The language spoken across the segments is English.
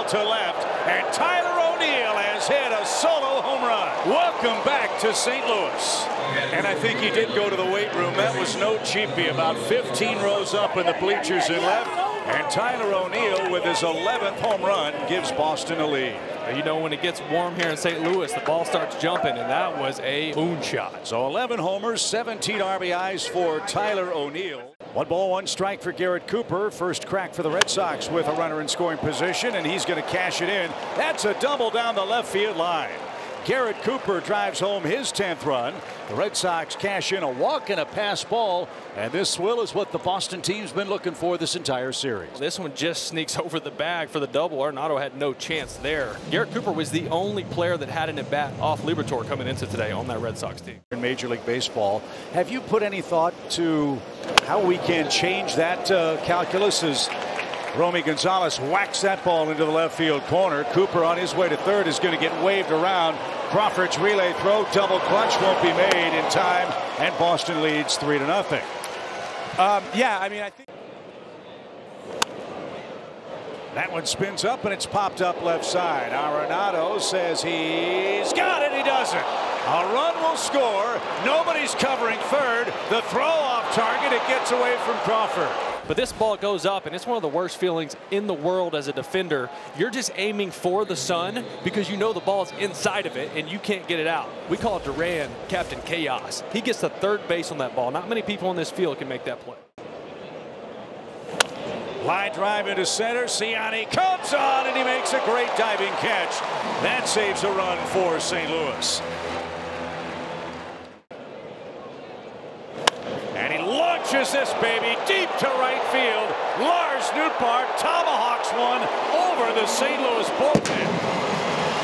to left, and Tyler O'Neill has hit a solo home run. Welcome back to St. Louis. And I think he did go to the weight room. That was no cheapie. About 15 rows up in the bleachers in left. And Tyler O'Neill, with his 11th home run, gives Boston a lead. You know, when it gets warm here in St. Louis, the ball starts jumping, and that was a moonshot. So 11 homers, 17 RBIs for Tyler O'Neill. 1 ball, 1 strike for Garrett Cooper. First crack for the Red Sox with a runner in scoring position, and he's going to cash it in. That's a double down the left field line. Garrett Cooper drives home his 10th run. The Red Sox cash in a walk and a pass ball, and this, Will, is what the Boston team's been looking for this entire series. This one just sneaks over the bag for the double. Arenado had no chance there. Garrett Cooper was the only player that had an at-bat off Liberatore coming into today on that Red Sox team. In Major League Baseball, have you put any thought to how we can change that calculus as Romy Gonzalez whacks that ball into the left field corner? Cooper on his way to third is going to get waved around. Crawford's relay throw, double clutch, won't be made in time, and Boston leads 3-0. Yeah, I mean, I think that one spins up and it's popped up left side. Arenado says he's got it. He doesn't. A run will score. Nobody's covering third. The throw off target. It gets away from Crawford. But this ball goes up, and it's one of the worst feelings in the world as a defender. You're just aiming for the sun because you know the ball's inside of it and you can't get it out. We call Duran Captain Chaos. He gets to third base on that ball. Not many people on this field can make that play. Line drive into center. Ciani comes on and he makes a great diving catch. That saves a run for St. Louis. And he launches this baby deep to right field. Lars Nootbaar tomahawks one over the St. Louis bullpen.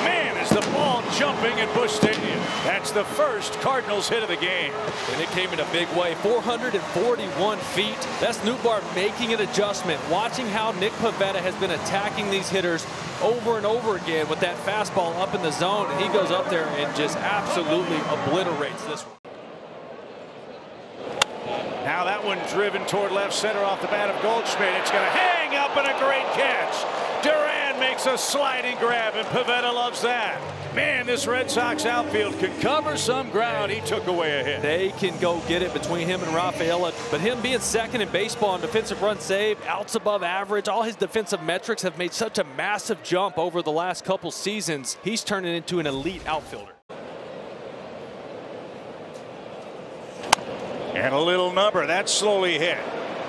Man, is the ball jumping at Busch Stadium. That's the first Cardinals hit of the game. And it came in a big way. 441 feet. That's Nootbaar making an adjustment. Watching how Nick Pivetta has been attacking these hitters over and over again with that fastball up in the zone. And he goes up there and just absolutely obliterates this one. Now that one driven toward left center off the bat of Goldschmidt. It's going to hang up and a great catch. Duran makes a sliding grab, and Pivetta loves that. Man, this Red Sox outfield can cover some ground. He took away a hit. They can go get it between him and Rafaela, but him being second in baseball in defensive run save, outs above average, all his defensive metrics have made such a massive jump over the last couple seasons. He's turning into an elite outfielder. And a little number that's slowly hit.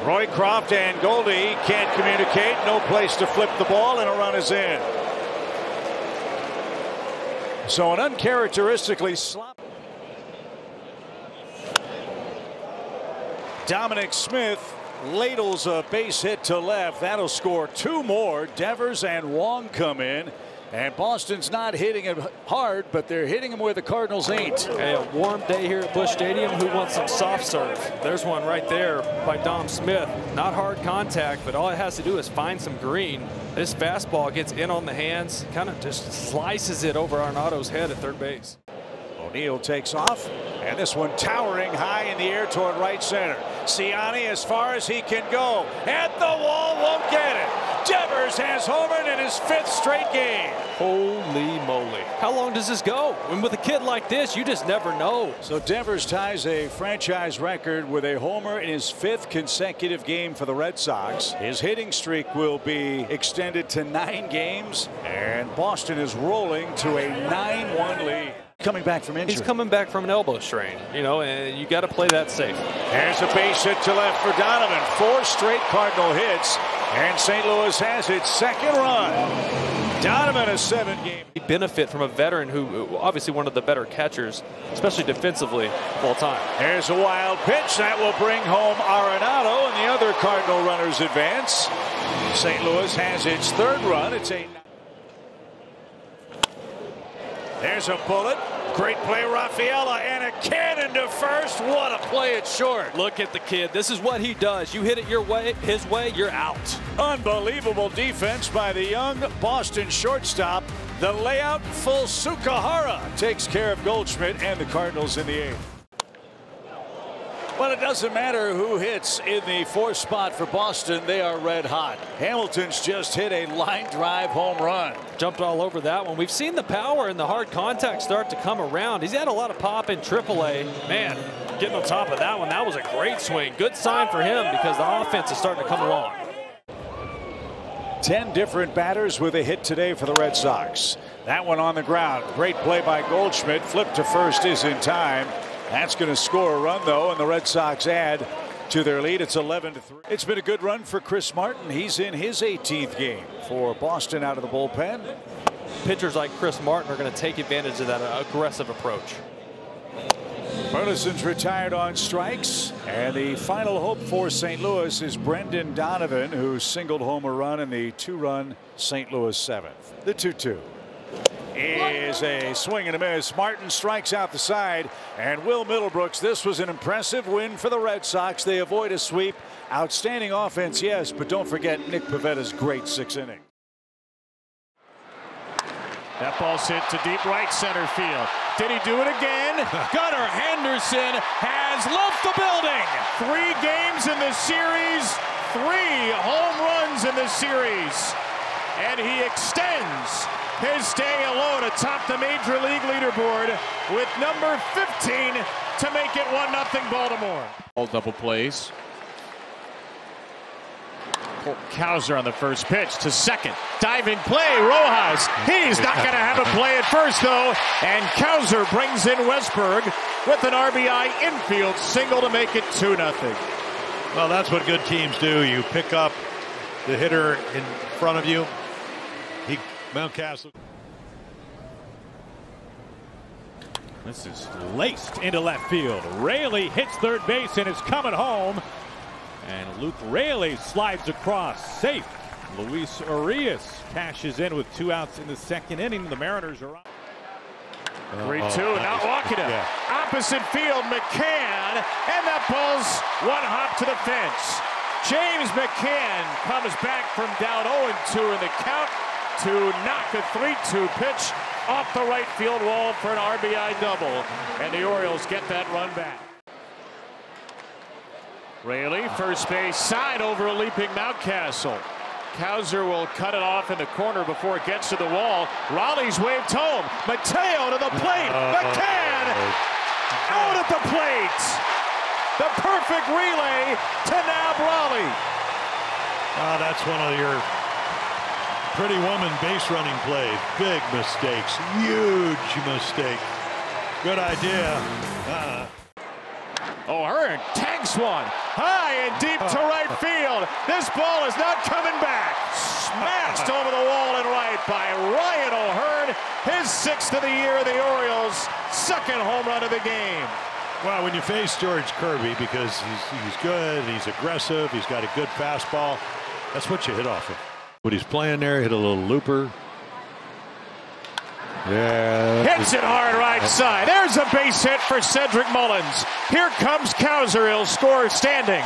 Roycroft and Goldie can't communicate. No place to flip the ball, and a run is in. So an uncharacteristically sloppy. Dominic Smith ladles a base hit to left. That'll score 2 more. Devers and Wong come in. And Boston's not hitting him hard, but they're hitting him where the Cardinals ain't. Hey, a warm day here at Busch Stadium. Who wants some soft serve? There's one right there by Dom Smith. Not hard contact, but all it has to do is find some green. This fastball gets in on the hands, kind of just slices it over Arenado's head at third base. O'Neill takes off, and this one towering high in the air toward right center. Ciani as far as he can go. At the wall, won't get it. Devers has homered in his 5th straight game. Holy moly. How long does this go? And with a kid like this, you just never know. So Devers ties a franchise record with a homer in his 5th consecutive game for the Red Sox. His hitting streak will be extended to 9 games, and Boston is rolling to a 9-1 lead. Coming back from injury. He's coming back from an elbow strain, you know, and you got to play that safe. There's a base hit to left for Donovan. 4 straight Cardinal hits, and St. Louis has its 2nd run. Donovan a 7-game. Benefit from a veteran who obviously one of the better catchers, especially defensively, of all time. There's a wild pitch that will bring home Arenado, and the other Cardinal runners advance. St. Louis has its 3rd run. It's a. There's a bullet. Great play, Rafaela, and a cannon to first. What a play at short. Look at the kid. This is what he does. You hit it your way, his way, you're out. Unbelievable defense by the young Boston shortstop. The layout, full Sukahara takes care of Goldschmidt and the Cardinals in the 8th. Well, it doesn't matter who hits in the fourth spot for Boston. They are red hot. Hamilton's just hit a line drive home run. Jumped all over that one. We've seen the power and the hard contact start to come around. He's had a lot of pop in AAA. Man, getting on top of that one, that was a great swing. Good sign for him because the offense is starting to come along. 10 different batters with a hit today for the Red Sox. That one on the ground. Great play by Goldschmidt. Flip to first is in time. That's going to score a run, though, and the Red Sox add to their lead. It's 11-3. It's been a good run for Chris Martin. He's in his 18th game for Boston out of the bullpen. Pitchers like Chris Martin are going to take advantage of that aggressive approach. Burleson's retired on strikes, and the final hope for St. Louis is Brendan Donovan, who singled home a run in the 2-run St. Louis 7th. The 2-2 is a swing and a miss. Martin strikes out the side, and Will Middlebrooks. This was an impressive win for the Red Sox. They avoid a sweep. Outstanding offense, yes, but don't forget Nick Pavetta's great 6th inning. That ball's hit to deep right center field. Did he do it again? Gunnar Henderson has left the building. 3 games in the series, 3 home runs in the series. And he extends his stay alone atop the Major League leaderboard with number 15 to make it 1-0 Baltimore. All double plays. Cowser on the first pitch to second. Diving play, Rojas. He's not going to have a play at first, though. And Cowser brings in Westberg with an RBI infield single to make it 2-0. Well, that's what good teams do. You pick up the hitter in front of you. Mountcastle. This is laced into left field. Raley hits third base and is coming home. And Luke Raley slides across, safe. Luis Urias cashes in with 2 outs in the 2nd inning. The Mariners are on. 3-2, not walking him. Yeah. Opposite field, McCann, and that ball's 1 hop to the fence. James McCann comes back from down 0-2 in the count to knock a 3-2 pitch off the right field wall for an RBI double. And the Orioles get that run back. Raley, first base side over a leaping Mountcastle. Cowser will cut it off in the corner before it gets to the wall. Raleigh's waved home. Mateo to the plate. McCann out at the plate. The perfect relay to nab Raleigh. That's one of your pretty woman base running plays. Big mistakes. Huge mistake. Good idea. O'Hearn tanks one high and deep to right field. This ball is not coming back. Smashed over the wall and right by Ryan O'Hearn. His 6th of the year. The Orioles' 2nd home run of the game. Well, when you face George Kirby, because he's good, he's aggressive, he's got a good fastball, that's what you hit off of. What he's playing there, hit a little looper. Yeah. Hits it hard right side. There's a base hit for Cedric Mullins. Here comes Cowser. He'll score standing.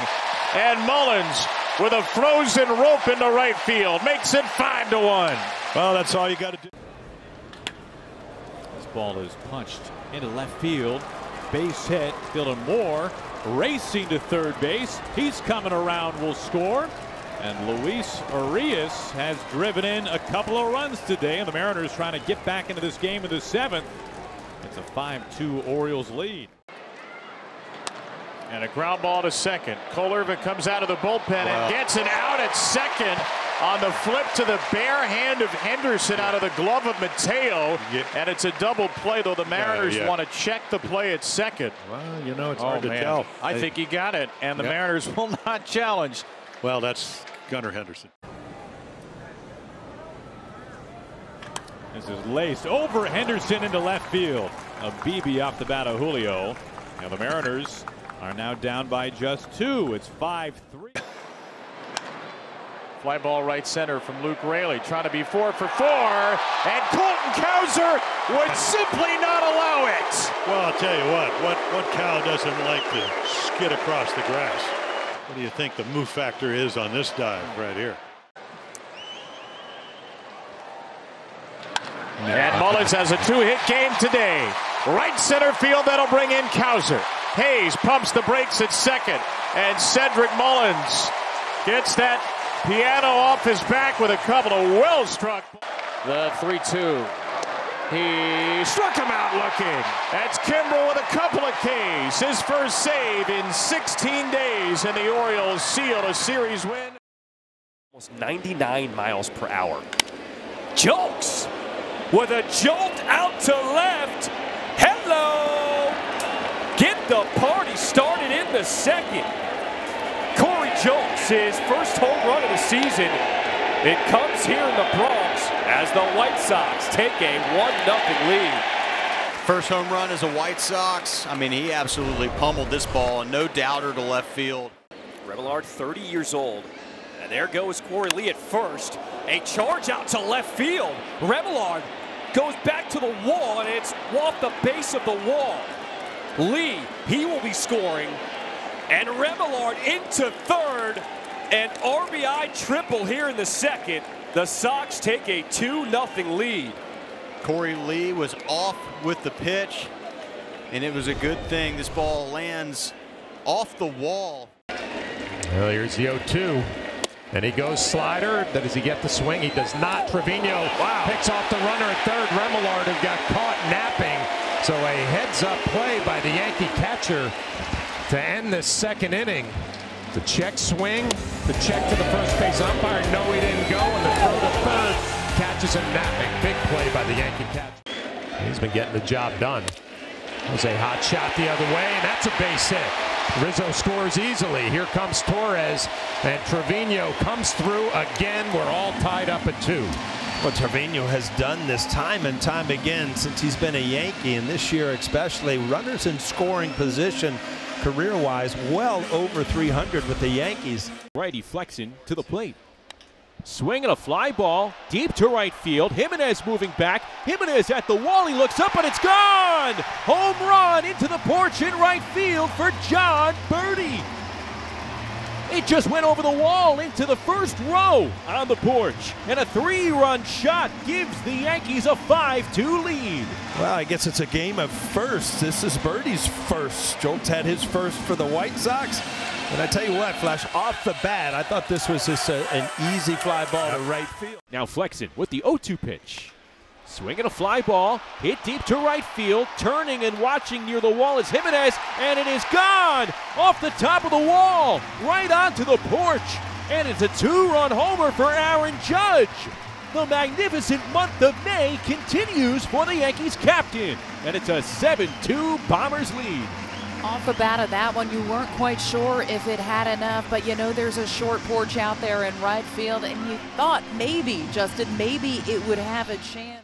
And Mullins with a frozen rope into right field makes it 5-1. Well, that's all you got to do. This ball is punched into left field. Base hit. Dylan Moore racing to third base. He's coming around, will score. And Luis Urias has driven in a couple of runs today, and the Mariners trying to get back into this game in the 7th. It's a 5-2 Orioles lead. And a ground ball to second. Cole Irvin comes out of the bullpen and gets an out at second on the flip to the bare hand of Henderson out of the glove of Mateo. And it's a double play, though the Mariners want to check the play at second. Well, you know, it's hard to tell. I think he got it, and the Mariners will not challenge. Well, that's Gunnar Henderson. This is laced over Henderson into left field. A BB off the bat of Julio. Now the Mariners are now down by just 2. It's 5-3. Fly ball right center from Luke Raley, trying to be 4 for 4, and Colton Cowser would simply not allow it. Well, I'll tell you what cow doesn't like to skid across the grass? What do you think the move factor is on this dive right here? And Mullins has a 2-hit game today. Right center field, that'll bring in Cowser. Hayes pumps the brakes at second, and Cedric Mullins gets that piano off his back with a couple of well-struck. The 3-2. He struck him out looking. That's Kimbrel with a couple of Ks. His first save in 16 days, and the Orioles seal a series win. Almost 99 miles per hour. Jolks with a jolt out to left. Hello! Get the party started in the second. Corey Jolks, his first home run of the season. It comes here in the Bronx as the White Sox take a 1-0 lead. First home run as a White Sox. I mean, he absolutely pummeled this ball, and no doubter to left field. Remillard, 30 years old. And there goes Corey Lee at first. A charge out to left field. Remillard goes back to the wall, and it's off the base of the wall. Lee, he will be scoring. And Remillard into third. An RBI triple here in the second. The Sox take a 2-0 lead. Corey Lee was off with the pitch, and it was a good thing. This ball lands off the wall. Well, here's the 0-2. And he goes slider. Does he get the swing? He does not. Trevino picks off the runner at third. Remillard, who got caught napping. So a heads-up play by the Yankee catcher to end this second inning. The check swing, the check to the first base umpire. No, he didn't go. And the throw to third catches him napping. Big play by the Yankee catcher. He's been getting the job done. It was a hot shot the other way, and that's a base hit. Rizzo scores easily. Here comes Torres, and Trevino comes through again. We're all tied up at 2. Well, Trevino has done this time and time again since he's been a Yankee, and this year especially. Runners in scoring position career-wise, well over 300 with the Yankees. Righty Flexen to the plate. Swinging a fly ball deep to right field. Jimenez moving back. Jimenez at the wall. He looks up and it's gone. Home run into the porch in right field for John Birdie. It just went over the wall into the first row on the porch. And a 3-run shot gives the Yankees a 5-2 lead. Well, I guess it's a game of firsts. This is Birdie's first. Jolts had his first for the White Sox. And I tell you what, Flash, off the bat, I thought this was just an easy fly ball to right field. Now Flexen with the 0-2 pitch. Swinging a fly ball, hit deep to right field, turning and watching near the wall is Jimenez, and it is gone off the top of the wall, right onto the porch, and it's a 2-run homer for Aaron Judge. The magnificent month of May continues for the Yankees captain, and it's a 7-2 Bombers lead. Off the bat of that one, you weren't quite sure if it had enough, but you know there's a short porch out there in right field, and you thought maybe, Justin, maybe it would have a chance.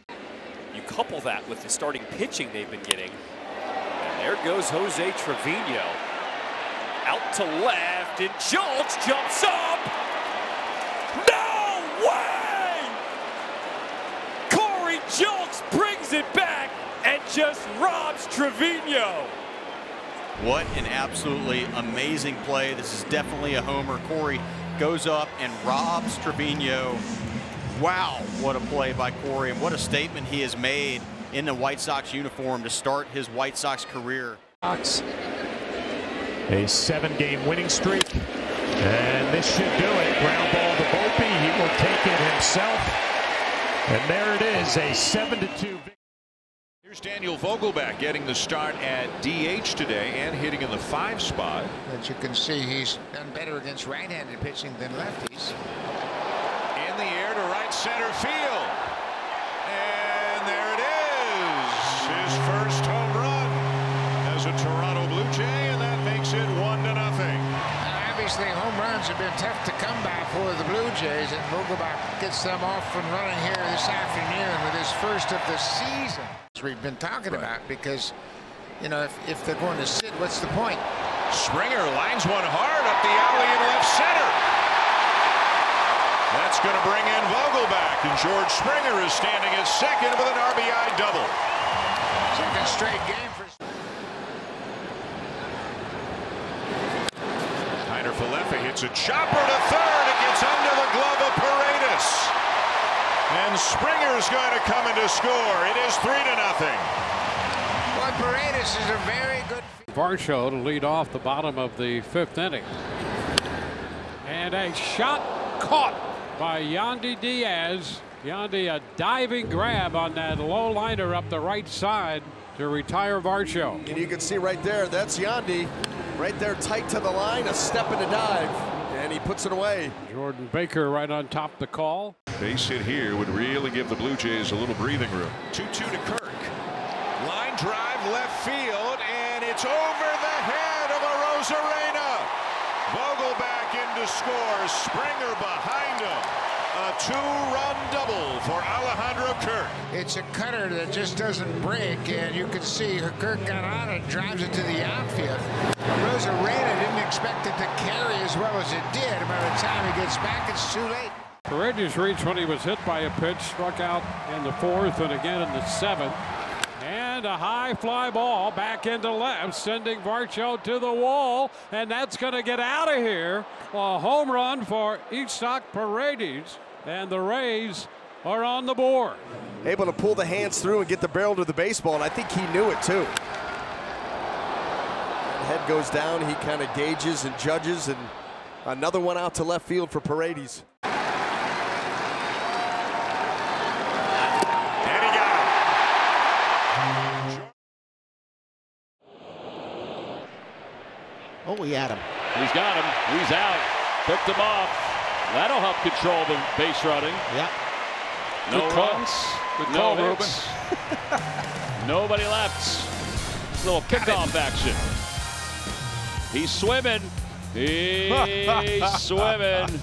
You couple that with the starting pitching they've been getting. And there goes Jose Trevino. Out to left, and Jolts jumps up. No way! Corey Jolts brings it back and just robs Trevino. What an absolutely amazing play. This is definitely a homer. Corey goes up and robs Trevino. Wow, what a play by Corey, and what a statement he has made in the White Sox uniform to start his White Sox career. A 7-game winning streak, and this should do it. Ground ball to Volpe. He will take it himself, and there it is, a 7-2 victory. Here's Daniel Vogelback getting the start at DH today and hitting in the 5 spot. As you can see, he's done better against right-handed pitching than lefties. In the air to right center field. And there it is. His first home run as a Toronto Blue Jay, and that makes it 1-0. Obviously, home runs have been tough to come by for the Blue Jays, and Vogelbach gets them off and running here this afternoon with his first of the season. We've been talking about, because, you know, if they're going to sit, what's the point? Springer lines one hard up the alley in left center. That's going to bring in Vogelback, and George Springer is standing at second with an RBI double. Second straight game for Falefa hits a chopper to third. It gets under the glove of Paredes. And Springer's going to come in to score. It is 3-0. Well, Paredes is a very good. Varsho to lead off the bottom of the 5th inning. And a shot caught by Yandy Diaz. Yandy, a diving grab on that low liner up the right side to retire Varsho. And you can see right there, that's Yandy. Right there, tight to the line, a step and a dive. And he puts it away. Jordan Baker right on top of the call. Base hit here would really give the Blue Jays a little breathing room. 2-2 to Kirk. Line drive left field, and it's over the head of Arozarena. Vogelback in to score. Springer behind him. A 2-run double for Alejandro Kirk. It's a cutter that just doesn't break, and you can see Kirk got on it, drives it to the outfield. Arozarena didn't expect it to carry as well as it did. By the time he gets back, it's too late. Paredes reached when he was hit by a pitch, struck out in the 4th and again in the 7th. And a high fly ball back into left, sending Varsho to the wall, and that's going to get out of here. A home run for Isaac Paredes, and the Rays are on the board. Able to pull the hands through and get the barrel to the baseball, and I think he knew it too. Head goes down, he kind of gauges and judges, and another one out to left field for Paredes. Oh, he had him. He's got him. He's out. Picked him off. That'll help control the base running. Yeah. No runs. No Ruben. hits. Nobody left. Little kickoff action. He's swimming. He's swimming.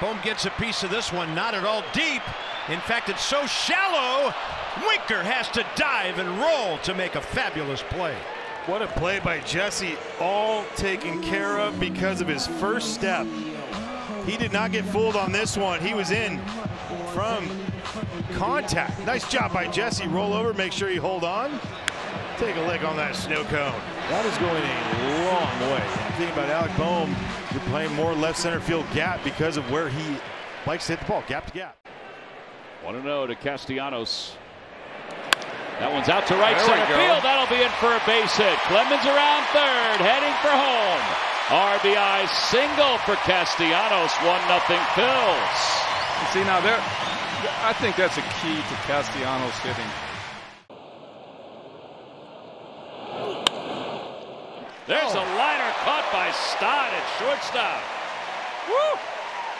Bohm gets a piece of this one, not at all deep. In fact, it's so shallow, Winker has to dive and roll to make a fabulous play. What a play by Jesse, all taken care of because of his first step. He did not get fooled on this one. He was in from contact. Nice job by Jesse. Roll over, make sure you hold on. Take a lick on that snow cone. That is going a long way. Thinking about Alec Bohm, you're playing more left center field gap because of where he likes to hit the ball, gap to gap. 1-0 to Castellanos. That one's out to right center field. That'll be in for a base hit. Clemens around third, heading for home. RBI single for Castellanos. 1-0 Phils. See, now there, I think that's a key to Castellanos hitting. There's a liner caught by Stott at shortstop. Woo!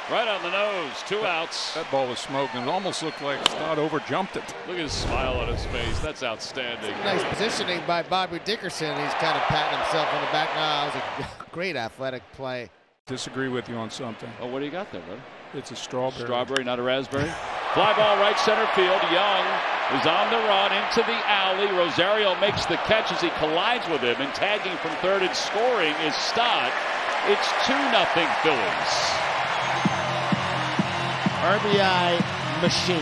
Right on the nose, 2 outs. That ball was smoking. It almost looked like Stott overjumped it. Look at his smile on his face. That's outstanding. Nice positioning by Bobby Dickerson. He's kind of patting himself on the back. No, it was a great athletic play. Disagree with you on something. Oh, what do you got there, brother? It's a strawberry. Strawberry, not a raspberry. Fly ball right center field. Young is on the run into the alley. Rosario makes the catch as he collides with him, and tagging from third and scoring is Stott. It's 2-0 Phillies. RBI machine.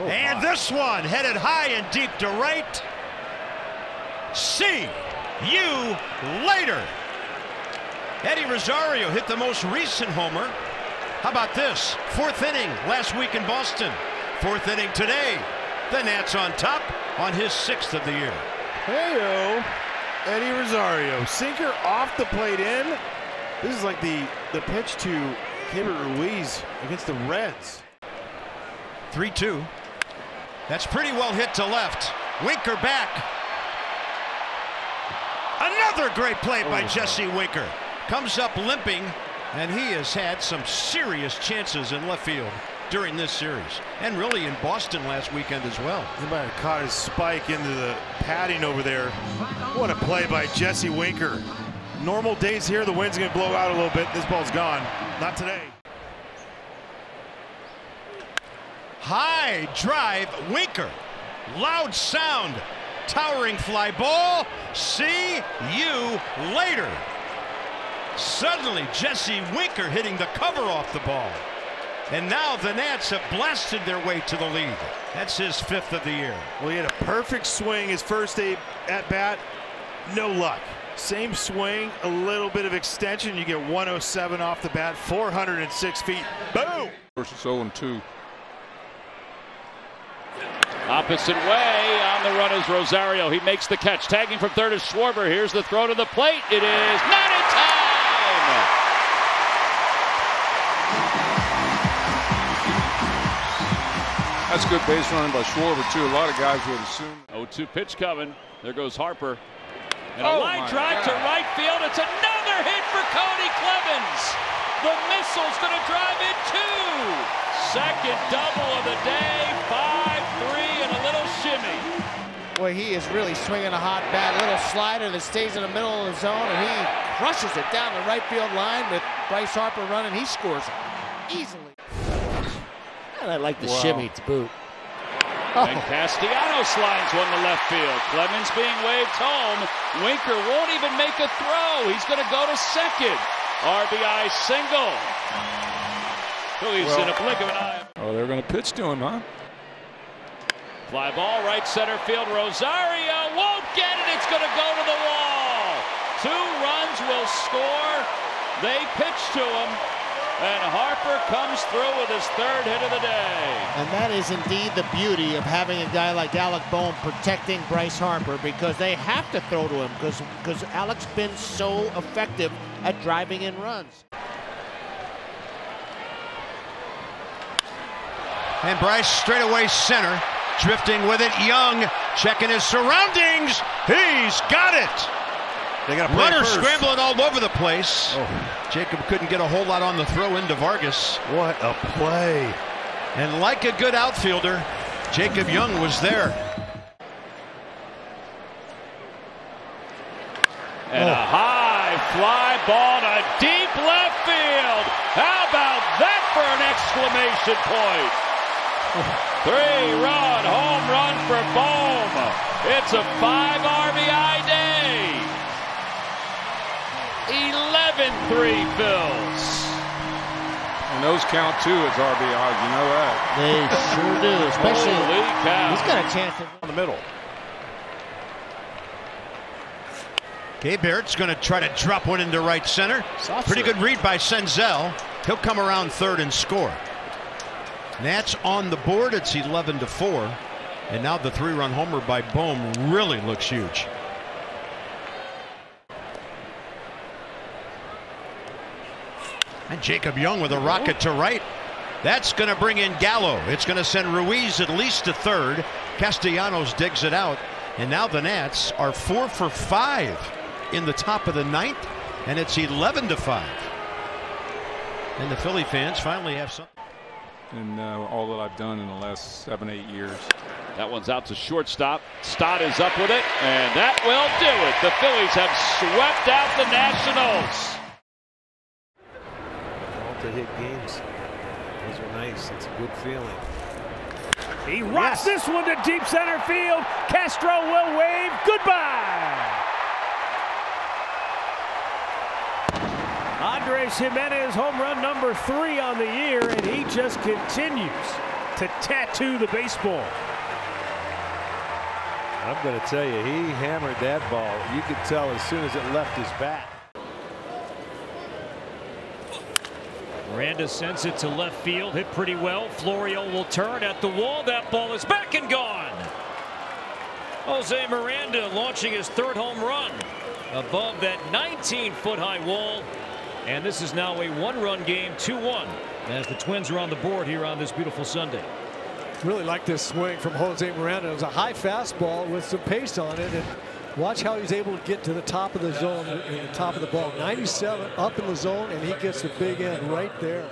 And this one headed high and deep to right. See you later. Eddie Rosario hit the most recent homer. How about this? 4th inning last week in Boston. 4th inning today. The Nats on top on his 6th of the year. Hey-o, Eddie Rosario. Sinker off the plate in. This is like the pitch to Keibert Ruiz against the Reds. 3-2. That's pretty well hit to left. Winker back. Another great play by Jesse Winker. Comes up limping, and he has had some serious chances in left field during this series, and really in Boston last weekend as well. He might have caught his spike into the padding over there. What a play by Jesse Winker. Normal days here, the wind's going to blow out a little bit. This ball's gone. Not today. High drive, Winker. Loud sound. Towering fly ball. See you later. Suddenly, Jesse Winker hitting the cover off the ball. And now the Nats have blasted their way to the lead. That's his 5th of the year. Well, he had a perfect swing his first at bat. No luck. Same swing, a little bit of extension. You get 107 off the bat, 406 feet. Boom! Versus 0-2. Opposite way on the run is Rosario. He makes the catch. Tagging from third is Schwarber. Here's the throw to the plate. It is not in time. That's good base running by Schwarber, too. A lot of guys would assume. 0-2 pitch coming. There goes Harper. And a line drive to right field. It's another hit for Cody Clemens. The missile's going to drive in two. Second double of the day. 5-3 and a little shimmy. Boy, he is really swinging a hot bat. A little slider that stays in the middle of the zone, and he crushes it down the right field line with Bryce Harper running. He scores easily. And I like the shimmy to boot. And Castellanos lines one to left field. Clemens being waved home. Winker won't even make a throw. He's going to go to second. RBI single. Phillies in a blink of an eye. Oh, they're going to pitch to him, huh? Fly ball, right center field. Rosario won't get it. It's going to go to the wall. 2 runs will score. They pitch to him. And Harper comes through with his 3rd hit of the day. And that is indeed the beauty of having a guy like Alec Bohm protecting Bryce Harper, because they have to throw to him because Alec's been so effective at driving in runs. And Bryce straight away center, drifting with it. Young checking his surroundings. He's got it. They got a runner scrambling all over the place. Jacob couldn't get a whole lot on the throw into Vargas. What a play. And like a good outfielder, Jacob Young was there. And a high fly ball to deep left field. How about that for an exclamation point? 3-run home run for Bohm. It's a 5 RBI day. 11-3 Phils. And those count too as RBIs, you know that. They sure do, especially he's got a chance in the middle. Gabe Barrett's going to try to drop one into right center. Pretty good read by Senzel. He'll come around third and score. Nats on the board. It's 11-4. And now the 3-run homer by Bohm really looks huge. And Jacob Young with a rocket to right. That's going to bring in Gallo. It's going to send Ruiz at least to third. Castellanos digs it out. And now the Nats are 4 for 5 in the top of the 9th. And it's 11-5. And the Philly fans finally have something. And all that I've done in the last 7-8 years. That one's out to shortstop. Stott is up with it. And that will do it. The Phillies have swept out the Nationals. To hit games. Those are nice. It's a good feeling. He rocks this one to deep center field. Castro will wave goodbye. Andres Jimenez, home run number 3 on the year, and he just continues to tattoo the baseball. I'm going to tell you, he hammered that ball. You could tell as soon as it left his bat. Miranda sends it to left field, hit pretty well. Florio will turn at the wall. That ball is back and gone. Jose Miranda launching his 3rd home run above that 19-foot high wall. And this is now a 1-run game, 2-1, as the Twins are on the board here on this beautiful Sunday. Really like this swing from Jose Miranda. It was a high fastball with some pace on it. And watch how he's able to get to the top of the zone, in the top of the ball. 97 up in the zone, and he gets the big end right there.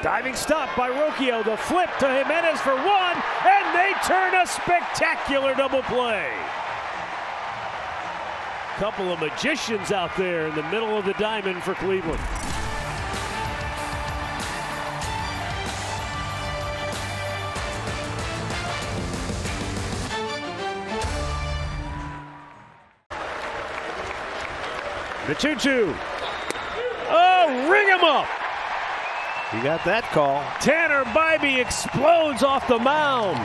Diving stop by Rocchio. The flip to Jimenez for 1, and they turn a spectacular double play. Couple of magicians out there in the middle of the diamond for Cleveland. The 2-2. Oh, ring him up. You got that call. Tanner Bybee explodes off the mound.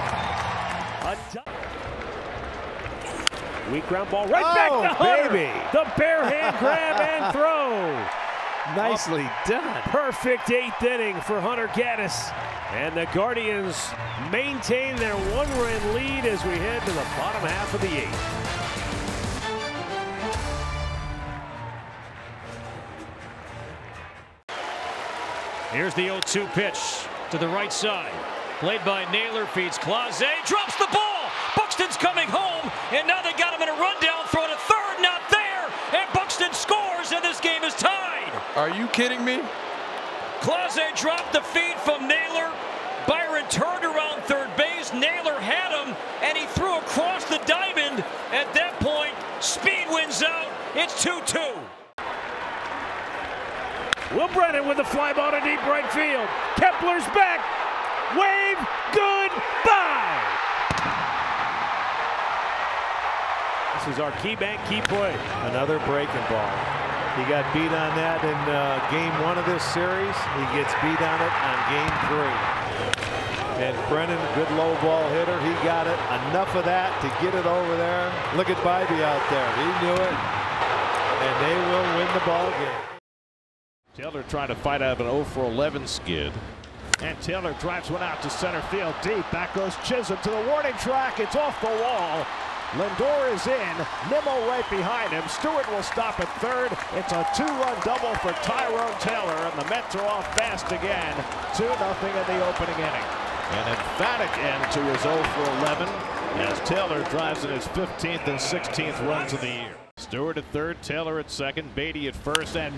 Weak ground ball right back to Hunter. Baby. The bare hand grab and throw. Nicely done. Perfect 8th inning for Hunter Gaddis. And the Guardians maintain their 1-run lead as we head to the bottom half of the 8th. Here's the 0-2 pitch to the right side. Played by Naylor, feeds Clase, drops the ball. Buxton's coming home, and now they got him in a rundown throw to third, not there, and Buxton scores, and this game is tied. Are you kidding me? Clase dropped the feed from Naylor. Byron turned around third base. Naylor had him, and he threw across the diamond. At that point, speed wins out. It's 2-2. Will Brennan with the fly ball to deep right field. Kepler's back. Wave. Goodbye. This is our key bank, key play. Another breaking ball. He got beat on that in game 1 of this series. He gets beat on it on game 3. And Brennan, good low ball hitter. He got it. Enough of that to get it over there. Look at Bybee out there. He knew it. And they will win the ball game. Taylor trying to fight out of an 0-for-11 skid. And Taylor drives one out to center field deep. Back goes Chisholm to the warning track. It's off the wall. Lindor is in. Nimmo right behind him. Stewart will stop at third. It's a 2-run double for Tyrone Taylor, and the Mets are off fast again. 2-0 in the opening inning. An emphatic end to his 0-for-11 as Taylor drives in his 15th and 16th runs of the year. Stewart at third, Taylor at second, Beatty at first, and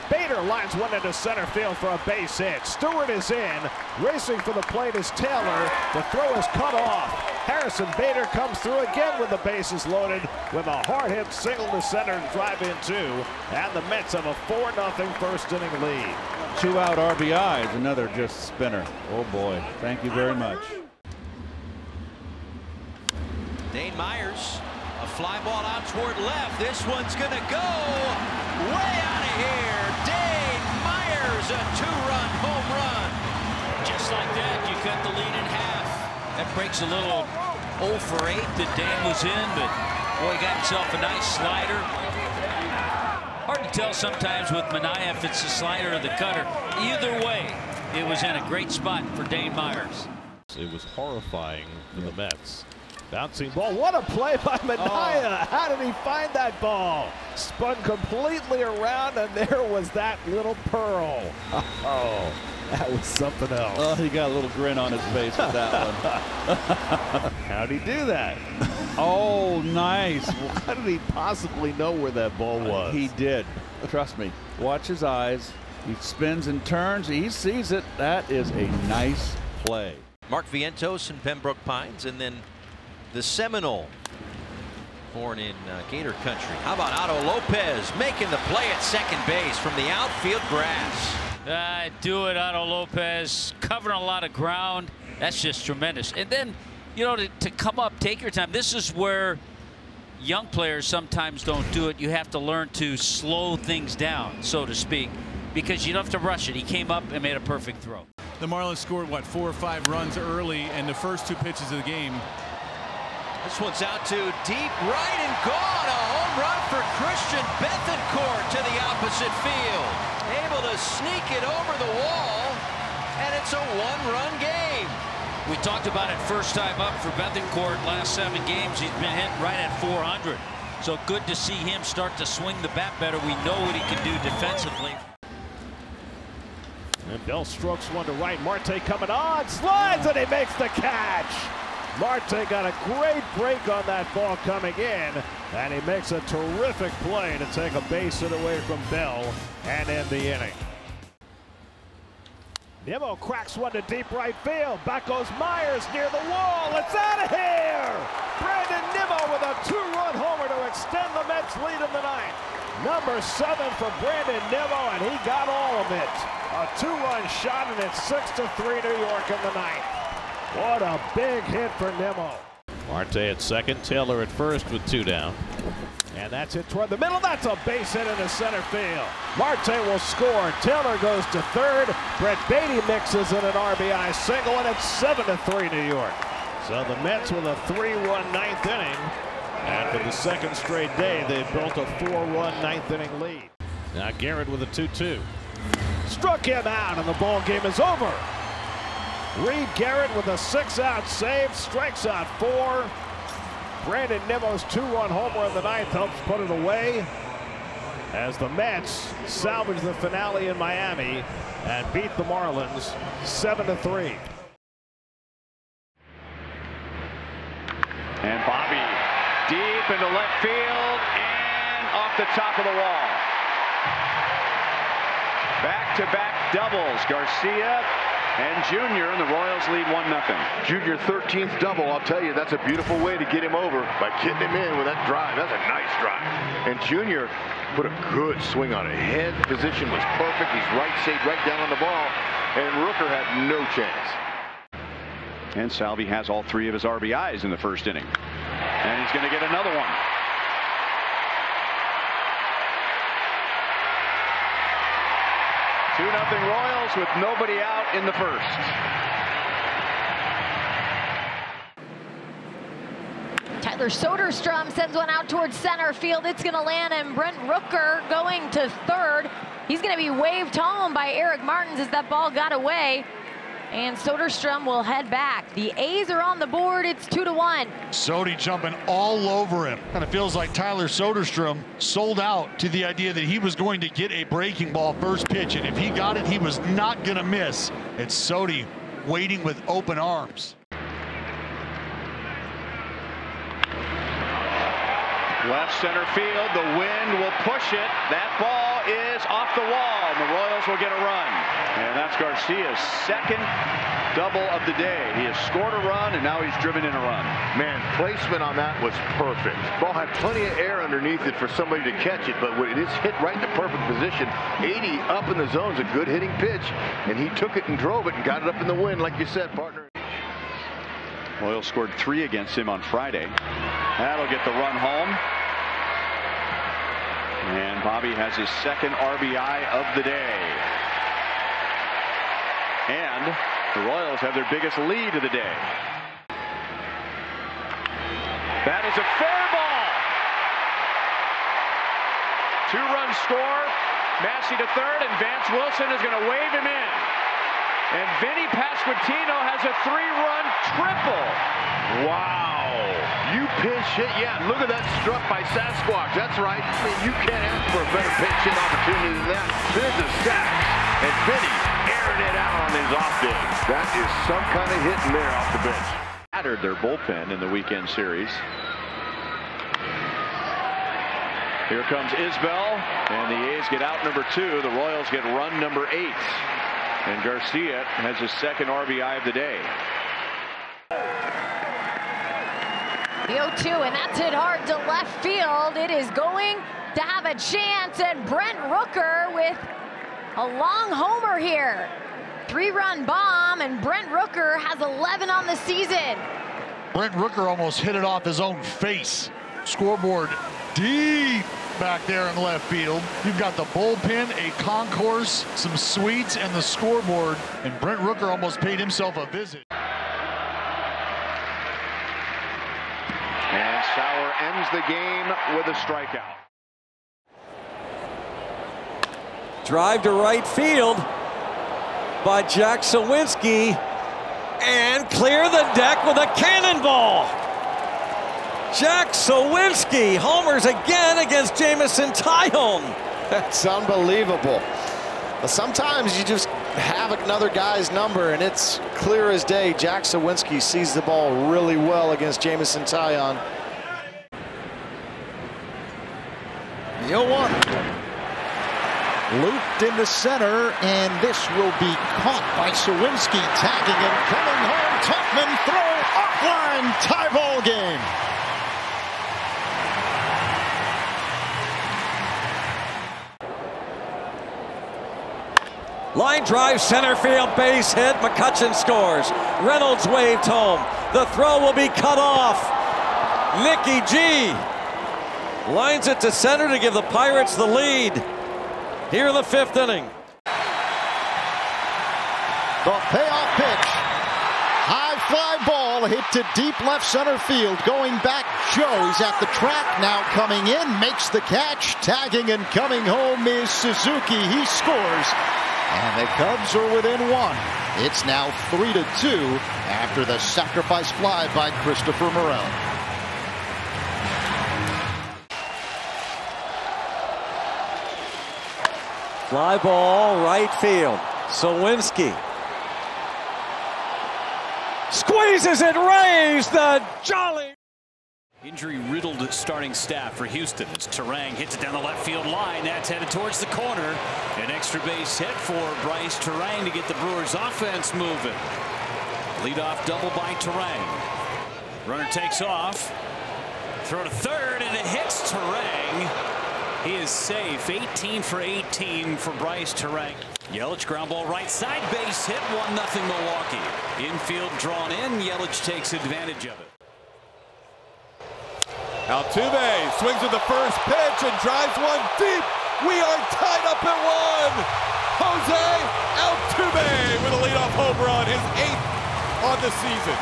Bader lines one into center field for a base hit. Stewart is in. Racing for the plate is Taylor. The throw is cut off. Harrison Bader comes through again with the bases loaded with a hard hit single to center and drive in 2. And the Mets have a 4-0 first inning lead. 2 out RBIs, another just spinner. Oh boy, thank you very much. Dane Myers, a fly ball out toward left. This one's going to go way out of here. Dane Myers, a 2-run home run. Just like that, you cut the lead in half. That breaks a little 0-for-8 that Dane was in, but boy, he got himself a nice slider. Hard to tell sometimes with Manaea if it's the slider or the cutter. Either way, it was in a great spot for Dane Myers. It was horrifying for the Mets. Bouncing ball. What a play by Manaea. How did he find that ball? Spun completely around, and there was that little pearl. Oh, that was something else. Oh, he got a little grin on his face with that one. How'd he do that? Oh, nice. How did he possibly know where that ball was? He did. Trust me. Watch his eyes. He spins and turns. He sees it. That is a nice play. Mark Vientos in Pembroke Pines, and then the Seminole, born in Gator Country. How about Otto Lopez making the play at second base from the outfield grass? Do it, Otto Lopez, covering a lot of ground. That's just tremendous. And then, you know, to come up, take your time. This is where young players sometimes don't do it. You have to learn to slow things down, so to speak, because you don't have to rush it. He came up and made a perfect throw. The Marlins scored, what, 4 or 5 runs early, and the first 2 pitches of the game. This one's out to deep right and gone. A home run for Christian Bethancourt to the opposite field. Able to sneak it over the wall, and it's a 1-run game. We talked about it first time up for Bethancourt. Last 7 games, he's been hitting right at 400. So good to see him start to swing the bat better. We know what he can do defensively. And Bell strokes one to right. Marte coming on, slides, and he makes the catch. Marte got a great break on that ball coming in, and he makes a terrific play to take a base hit away from Bell and end the inning. Nimmo cracks one to deep right field. Back goes Myers near the wall. It's out of here! Brandon Nimmo with a 2-run homer to extend the Mets lead in the 9th. Number 7 for Brandon Nimmo, and he got all of it. A 2-run shot, and it's 6-3 New York in the 9th. What a big hit for Nimmo. Marte at second, Taylor at first with 2 down. And that's it toward the middle. That's a base hit into center field. Marte will score. Taylor goes to third. Brett Beatty mixes in an RBI single, and it's 7-3 New York. So the Mets with a 3-1 9th inning And for the second straight day, they've built a 4-run ninth-inning lead. Now Garrett with a 2-2. Struck him out, and the ball game is over. Reed Garrett with a 6-out save, strikes out 4. Brandon Nimmo's 2-run homer in the ninth helps put it away as the Mets salvage the finale in Miami and beat the Marlins 7-3. And Bobby deep into left field and off the top of the wall. Back-to-back doubles. Garcia and Junior, and the Royals lead 1-0. Junior 13th double. I'll tell you, that's a beautiful way to get him over by getting him in with that drive. That's a nice drive. And Junior put a good swing on it. Head position was perfect. He's right, stayed right down on the ball, and Rooker had no chance. And Salvi has all 3 of his RBIs in the first inning. And he's going to get another one. Two-0 Royals with nobody out in the first. Tyler Soderstrom sends one out towards center field. It's going to land, and Brent Rooker going to third. He's going to be waved home by Eric Martins as that ball got away. And Soderstrom will head back. The A's are on the board. It's 2-1. Sodi jumping all over him. Kind of feels like Tyler Soderstrom sold out to the idea that he was going to get a breaking ball first pitch, and if he got it, he was not going to miss. It's Sodi waiting with open arms. Left center field, the wind will push it. That ball is off the wall, and the Royals will get a run. And that's Garcia's second double of the day. He has scored a run, and now he's driven in a run. Man, placement on that was perfect. Ball had plenty of air underneath it for somebody to catch it, but when it is hit right in the perfect position, 80 up in the zone is a good hitting pitch, and he took it and drove it and got it up in the wind, like you said, partner. Royals scored 3 against him on Friday. That'll get the run home. And Bobby has his second RBI of the day. And the Royals have their biggest lead of the day. That is a fair ball. 2-run score. Massey to third, and Vance Wilson is going to wave him in. And Vinny Pasquantino has a 3-run triple. Wow. You pinch hit. Yeah, look at that struck by Sasquatch. That's right. I mean, you can't ask for a better pinch hit opportunity than that. There's a sack. And Vinny airing it out on his off day. That is some kind of hit in there off the bench. Battered their bullpen in the weekend series. Here comes Isbell, and the A's get out number 2. The Royals get run number 8. And Garcia has his second RBI of the day. The 0-2, and that's hit hard to left field. It is going to have a chance, and Brent Rooker with a long homer here. 3-run bomb, and Brent Rooker has 11 on the season. Brent Rooker almost hit it off his own face. Scoreboard deep back there in left field. You've got the bullpen, a concourse, some suites, and the scoreboard. And Brent Rooker almost paid himself a visit. And Sauer ends the game with a strikeout. Drive to right field by Jack Sawinski, and clear the deck with a cannonball. Jack Sawinski homers again against Jameson Taillon. That's unbelievable. Sometimes you just have another guy's number, and it's clear as day. Jack Sawinski sees the ball really well against Jameson Taillon. The 0-1. Looped into center, and this will be caught by Sawinski, tagging and coming home. Tuchman throw offline, tie ball game. Line drive, center field, base hit. McCutchen scores. Reynolds waved home. The throw will be cut off. Nicky G lines it to center to give the Pirates the lead here in the 5th inning. The payoff pitch. High fly ball hit to deep left center field. Going back, Joe. He's at the track now, coming in, makes the catch. Tagging and coming home is Suzuki. He scores. And the Cubs are within one. It's now 3-2 after the sacrifice fly by Christopher Morel. Fly ball, right field. Sawinski squeezes it, raised the jolly. Injury-riddled starting staff for Houston as Turang hits it down the left field line. That's headed towards the corner. An extra base hit for Bryce Turang to get the Brewers offense moving. Leadoff double by Turang. Runner takes off. Throw to third, and it hits Turang. He is safe. 18 for 18 for Bryce Turang. Yelich ground ball right side, base hit, 1-0 Milwaukee. Infield drawn in. Yelich takes advantage of it. Altuve swings at the first pitch and drives one deep. We are tied up at 1. Jose Altuve with a leadoff home run, his 8th on the season.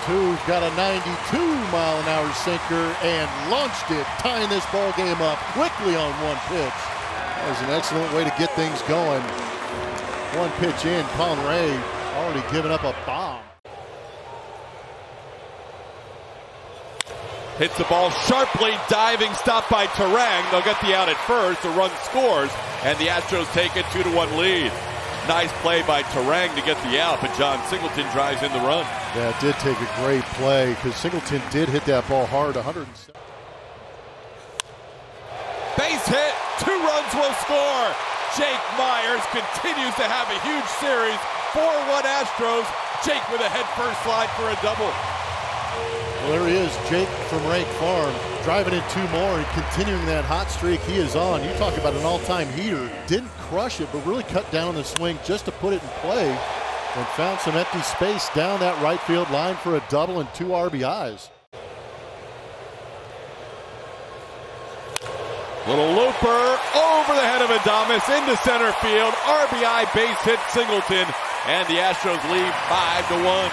Tu's got a 92-mile-an-hour sinker and launched it, tying this ball game up quickly on one pitch. That was an excellent way to get things going. One pitch in, Colin Ray already given up a bomb. Hits the ball sharply, diving stop by Turang. They'll get the out at first. The run scores, and the Astros take a 2-1 lead. Nice play by Turang to get the out, but John Singleton drives in the run. Yeah, it did take a great play because Singleton did hit that ball hard. 107. Base hit, 2 runs will score. Jake Myers continues to have a huge series. 4-1 Astros. Jake with a head-first slide for a double. Well, there he is, Jake from Rank Farm, driving in 2 more and continuing that hot streak he is on. You talk about an all-time heater. Didn't crush it, but really cut down the swing just to put it in play and found some empty space down that right field line for a double and 2 RBIs. Little looper over the head of Adames into center field. RBI base hit Singleton, and the Astros lead 5-1.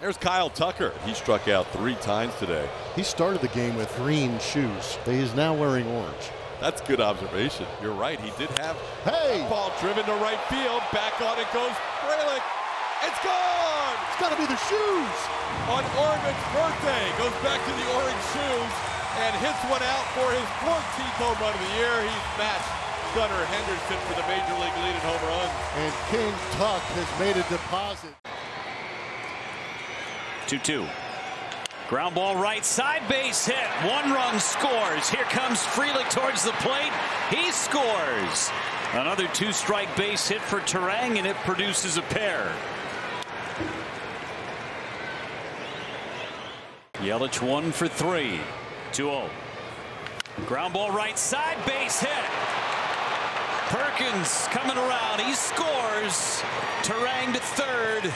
There's Kyle Tucker. He struck out 3 times today. He started the game with green shoes. He is now wearing orange. That's good observation. You're right. He did have a ball driven to right field. Back on it goes Frelick. It's gone! It's got to be the shoes. On Orman's birthday. Goes back to the orange shoes and hits one out for his 14th home run of the year. He's matched Gunnar Henderson for the Major League lead in home runs. And King Tuck has made a deposit. 2-2. Ground ball right side, base hit. 1 run scores. Here comes Frelick towards the plate. He scores. Another 2-strike base hit for Turang, and it produces a pair. Yelich 1 for 3. 2-0. Ground ball right side, base hit. Perkins coming around. He scores. Turang to third.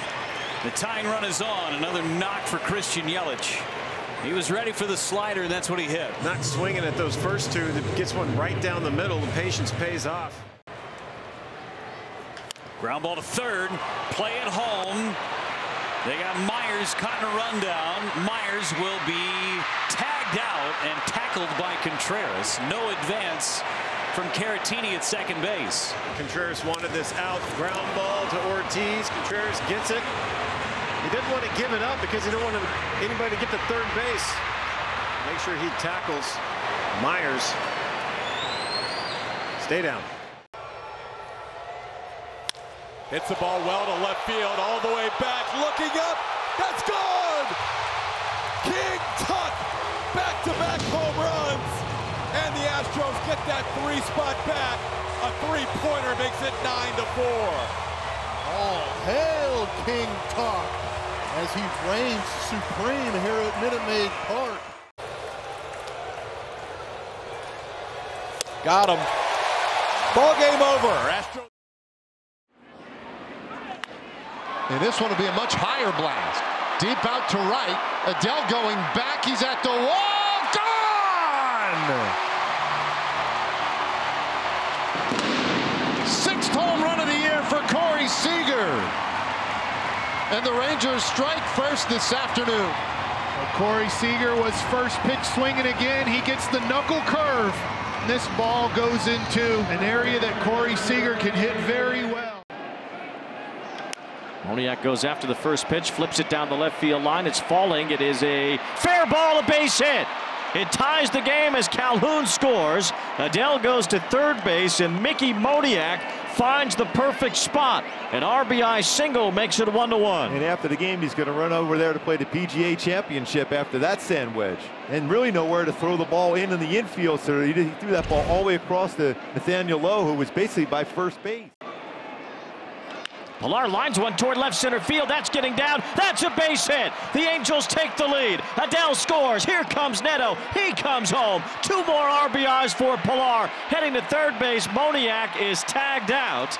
The tying run is on. Another knock for Christian Yelich. He was ready for the slider, and that's what he hit. Not swinging at those first 2. That gets one right down the middle. The patience pays off. Ground ball to third. Play at home. They got Myers cutting a run down. Myers will be tagged out and tackled by Contreras. No advance from Caratini at second base. Contreras wanted this out. Ground ball to Ortiz. Contreras gets it. He didn't want to give it up because he didn't want anybody to get to third base. Make sure he tackles Myers. Stay down. Hits the ball well to left field, all the way back, looking up. That's gone! King Tuck, back-to-back home runs. And the Astros get that 3-spot back. A 3-pointer makes it 9-4. All hail King Tuck as he reigns supreme here at Minute Maid Park. Got him. Ball game over. Astros. And this one will be a much higher blast. Deep out to right. Adele going back. He's at the wall. Gone! 6th home run of the year for Corey Seager. third. And the Rangers strike first this afternoon. Well, Corey Seager was first pitch swinging again. He gets the knuckle curve. And this ball goes into an area that Corey Seager can hit very well. Moniak goes after the first pitch, flips it down the left field line. It's falling. It is a fair ball, a base hit. It ties the game as Calhoun scores. Adele goes to third base, and Mickey Moniak finds the perfect spot. An RBI single makes it 1-1. And after the game, he's going to run over there to play the PGA Championship after that sand wedge. And really nowhere to throw the ball in the infield, so he threw that ball all the way across to Nathaniel Lowe, who was basically by first base. Pilar lines one toward left center field. That's getting down. That's a base hit. The Angels take the lead. Adele scores. Here comes Neto. He comes home. 2 more RBIs for Pilar. Heading to third base, Moniak is tagged out.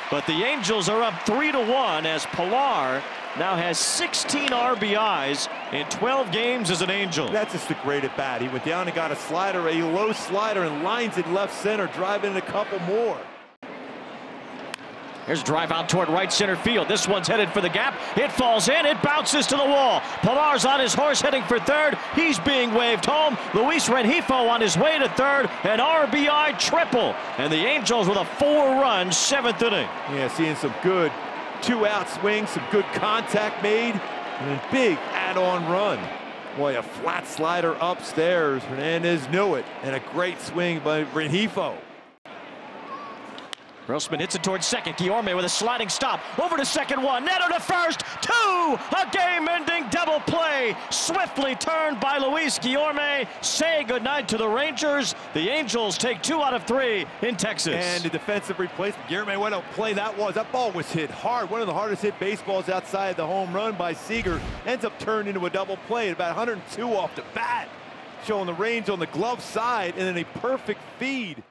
But the Angels are up 3-1 as Pilar now has 16 RBIs in 12 games as an Angel. That's just a great at bat. He went down and got a slider, a low slider, and lines it left center, driving a couple more. Here's a drive out toward right center field. This one's headed for the gap. It falls in. It bounces to the wall. Pilar's on his horse heading for third. He's being waved home. Luis Rengifo on his way to third. An RBI triple. And the Angels with a 4-run 7th inning. Yeah, seeing some good 2-out swings, some good contact made, and a big add-on run. Boy, a flat slider upstairs. Hernandez knew it. And a great swing by Rengifo. Grossman hits it towards second. Guillorme with a sliding stop. Over to second one. Neto to first. 2. A game-ending double play. Swiftly turned by Luis Guillorme. Say goodnight to the Rangers. The Angels take 2 out of 3 in Texas. And the defensive replacement. Guillorme, what a play that was. That ball was hit hard. One of the hardest hit baseballs outside the home run by Seager. Ends up turned into a double play at about 102 off the bat. Showing the range on the glove side and then a perfect feed.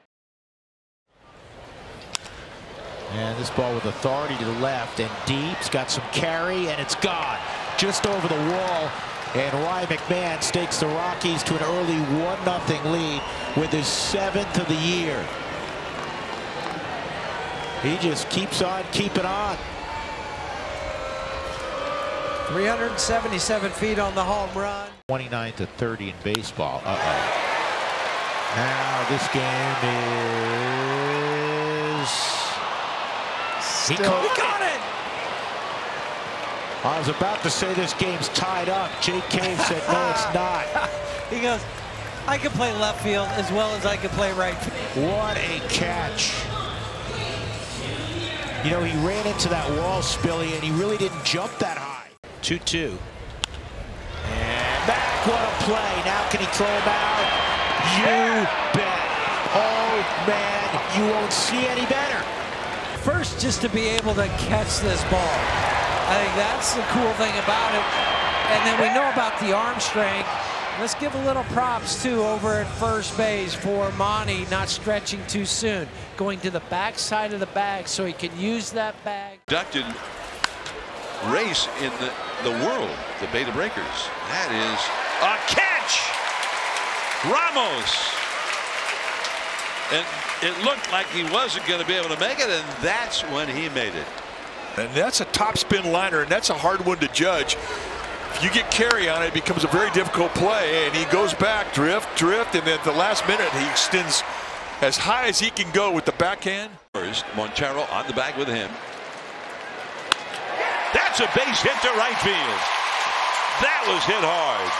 And this ball with authority to the left and deep. It's got some carry, and it's gone. Just over the wall. And Ryan McMahon stakes the Rockies to an early 1-0 lead with his 7th of the year. He just keeps on keeping on. 377 feet on the home run. 29-30 in baseball. Now this game is... He got it! I was about to say this game's tied up. Jake Cave said, no, it's not. He goes, I can play left field as well as I can play right field. What a catch. You know, he ran into that wall, Spilly, and he really didn't jump that high. 2-2. And back, what a play. Now can he throw him out? You bet. Oh, man, you won't see any better. First, just to be able to catch this ball. I think that's the cool thing about it. And then we know about the arm strength. Let's give a little props, too, over at first base for Monty not stretching too soon. Going to the back side of the bag so he can use that bag. Conducted race in the world, the Beta Breakers. That is a catch! Ramos! And it looked like he wasn't going to be able to make it, and that's when he made it. And that's a top spin liner, and that's a hard one to judge. If you get carry on it, it becomes a very difficult play, and he goes back, drift, and then at the last minute, he extends as high as he can go with the backhand. First, Montero on the bag with him. That's a base hit to right field. That was hit hard.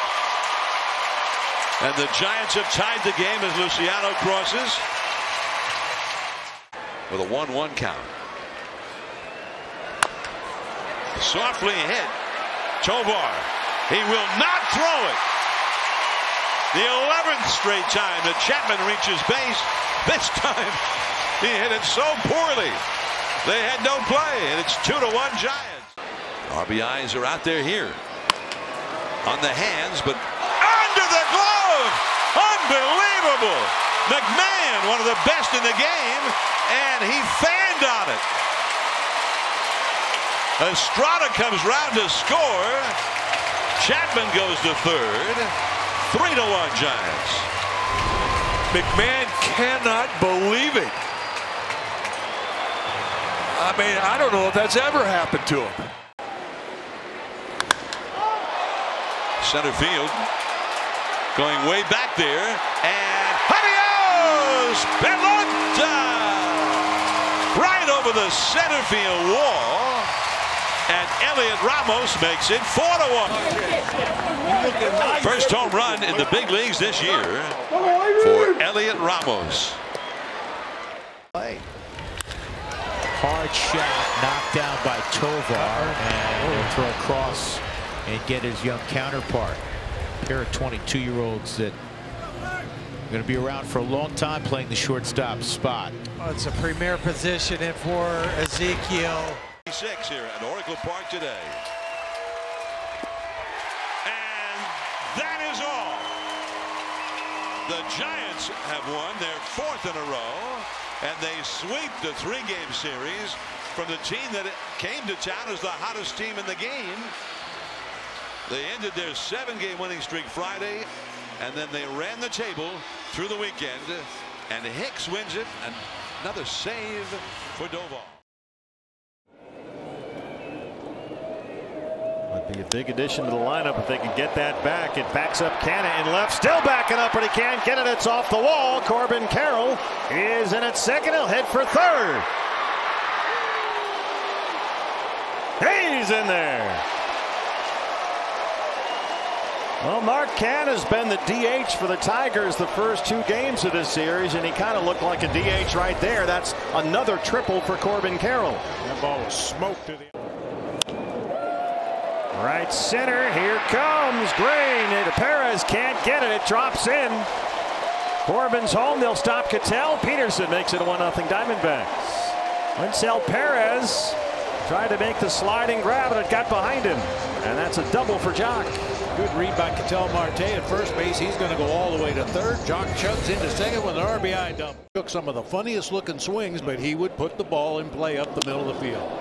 And the Giants have tied the game as Luciano crosses with a 1-1 count. Softly hit. Tovar. He will not throw it. The 11th straight time that Chapman reaches base. This time he hit it so poorly. They had no play, and it's 2-1 Giants. RBIs are out there here. On the hands, but under the glove. Unbelievable. McMahon, one of the best in the game, and he fanned on it. Estrada comes round to score. Chapman goes to third. 3-1 Giants. McMahon cannot believe it. I mean, I don't know if that's ever happened to him. Center field. Going way back there. And adios! Pelota! Right over the center field wall. And Elliot Ramos makes it 4-1. First home run in the big leagues this year for Elliot Ramos. Hard shot knocked down by Tovar, and he'll throw across and get his young counterpart. A pair of 22-year-olds that are going to be around for a long time playing the shortstop spot. Oh, it's a premier position for Ezekiel. 6 here at Oracle Park today. And that is all. The Giants have won their 4th in a row, and they sweep the 3-game series from the team that came to town as the hottest team in the game. They ended their 7-game winning streak Friday, and then they ran the table through the weekend, and Hicks wins it. And another save for Doval. Would be a big addition to the lineup if they can get that back. It backs up Canna in left, still backing up, but he can't get it. It's off the wall. Corbin Carroll is in at second. He'll hit for third. He's in there. Well, Mark Canna has been the DH for the Tigers the first 2 games of this series, and he kind of looked like a DH right there. That's another triple for Corbin Carroll. That ball was smoked to the right center. Here comes Grain. Perez can't get it. It drops in. Corbin's home. They'll stop Cattell. Peterson makes it a 1-0 Diamondbacks. Winsell Perez tried to make the sliding grab, and it got behind him. And that's a double for Jock. Good read by Cattell Marte at first base. He's going to go all the way to third. Jock chugs into second with an RBI double. Took some of the funniest looking swings, but he would put the ball in play up the middle of the field.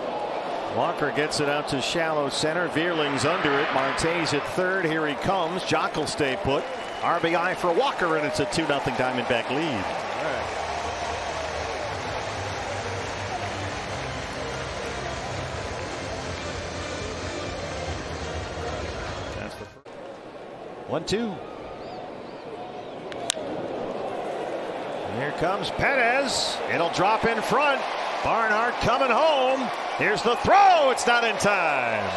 Walker gets it out to shallow center. Vierling's under it. Marte's at third. Here he comes. Jock will stay put. RBI for Walker, and it's a 2-0 Diamondback lead. All right. That's the first. 1-2. Here comes Perez. It'll drop in front. Barnhart coming home. Here's the throw. It's not in time.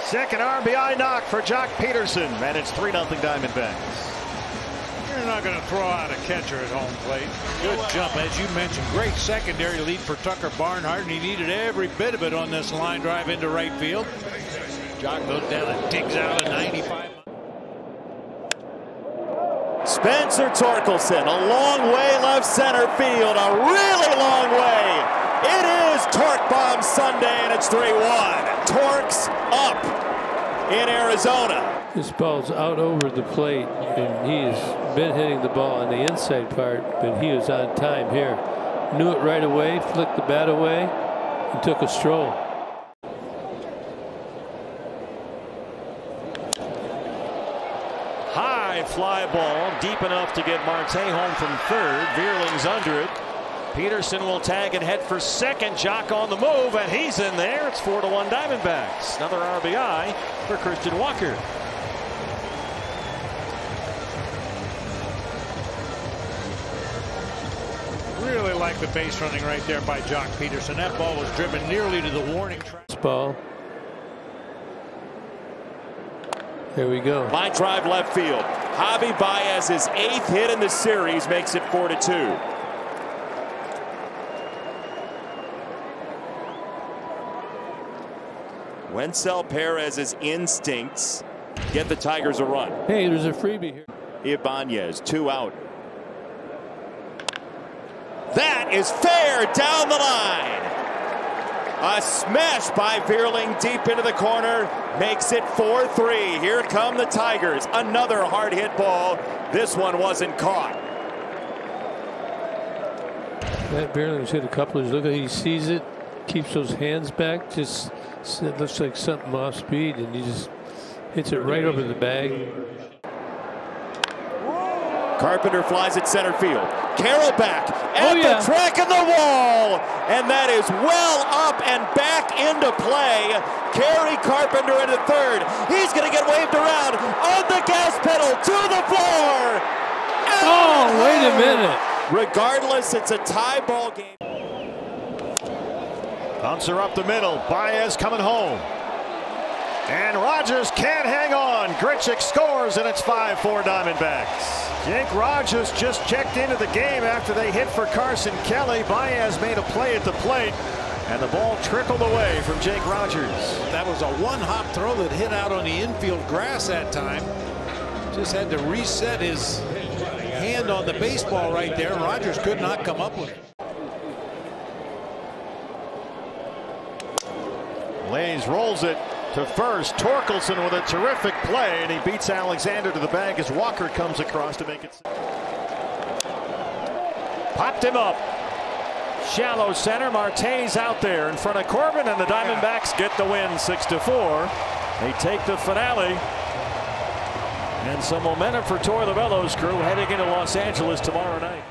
Second RBI knock for Jock Peterson, and it's 3-0 Diamondbacks. You're not going to throw out a catcher at home plate. Good jump, as you mentioned. Great secondary lead for Tucker Barnhart, and he needed every bit of it on this line drive into right field. Jock goes down and digs out a 95. Spencer Torkelson, a long way left center field, a really long way. It is Torque Bomb Sunday, and it's 3-1. Torque's up in Arizona. This ball's out over the plate, and he's been hitting the ball on the inside part, but he was on time here. Knew it right away, flicked the bat away, and took a stroll. High fly ball, deep enough to get Marte home from third. Vierling's under it. Peterson will tag and head for second. Jock on the move, and he's in there. It's 4-1 Diamondbacks. Another RBI for Christian Walker. Really like the base running right there by Jock Peterson. That ball was driven nearly to the warning track. Ball. There we go. Line drive left field. Javi Baez's 8th hit in the series makes it 4-2. Wencel Perez's instincts get the Tigers a run. Hey, there's a freebie here. Ibanez, 2 out. That is fair down the line. A smash by Vierling deep into the corner makes it 4-3. Here come the Tigers. Another hard hit ball. This one wasn't caught. Matt Vierling's hit a couple of. Look at, he sees it, keeps those hands back. Just it looks like something off speed, and he just hits it right over the bag. Carpenter flies at center field. Carroll back at the track of the wall, and that is well up and back into play. Kerry Carpenter into third. He's going to get waved around on the gas pedal to the floor. Oh, wait a minute. Regardless, it's a tie ball game. Bouncer up the middle. Baez coming home. And Rogers can't hang on. Grichuk scores, and it's 5-4 Diamondbacks. Jake Rogers just checked into the game after they hit for Carson Kelly. Baez made a play at the plate, and the ball trickled away from Jake Rogers. That was a one-hop throw that hit out on the infield grass that time. Just had to reset his hand on the baseball right there. Rogers could not come up with it. Lays rolls it to first. Torkelson with a terrific play, and he beats Alexander to the bag as Walker comes across to make it. Popped him up. Shallow center. Marte's out there in front of Corbin, and the Diamondbacks get the win 6-4. They take the finale. And some momentum for Torey Lovullo's crew heading into Los Angeles tomorrow night.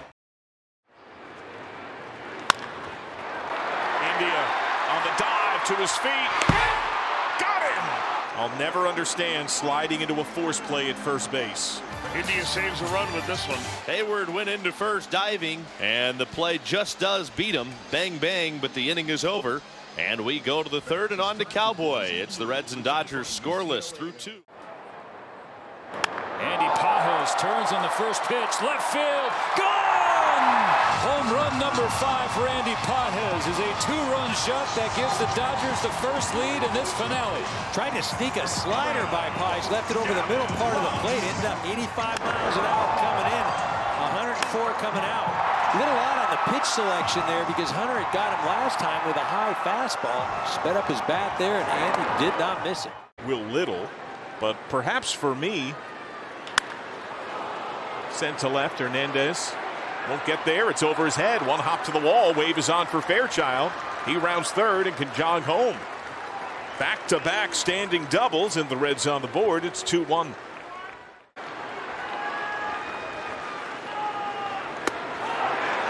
India on the dive to his feet. Got him! I'll never understand sliding into a force play at first base. India saves a run with this one. Hayward went into first diving, and the play just does beat him. Bang, bang, but the inning is over. And we go to the third and on to Cowboy. It's the Reds and Dodgers scoreless through 2. Andy Pajes turns on the first pitch. Left field. Gone! Home run number 5 for Andy Pajes is a 2-run shot that gives the Dodgers the first lead in this finale. Tried to sneak a slider by Pajes. Left it over the middle part of the plate. Ended up 85 miles an hour coming in. 104 coming out. A little odd on the pitch selection there because Hunter had got him last time with a high fastball. Sped up his bat there, and Andy did not miss it. Will Little, but perhaps for me, sent to left. Hernandez won't get there. It's over his head. One hop to the wall. Wave is on for Fairchild. He rounds third and can jog home. Back-to-back standing doubles, and the Reds on the board. It's 2-1.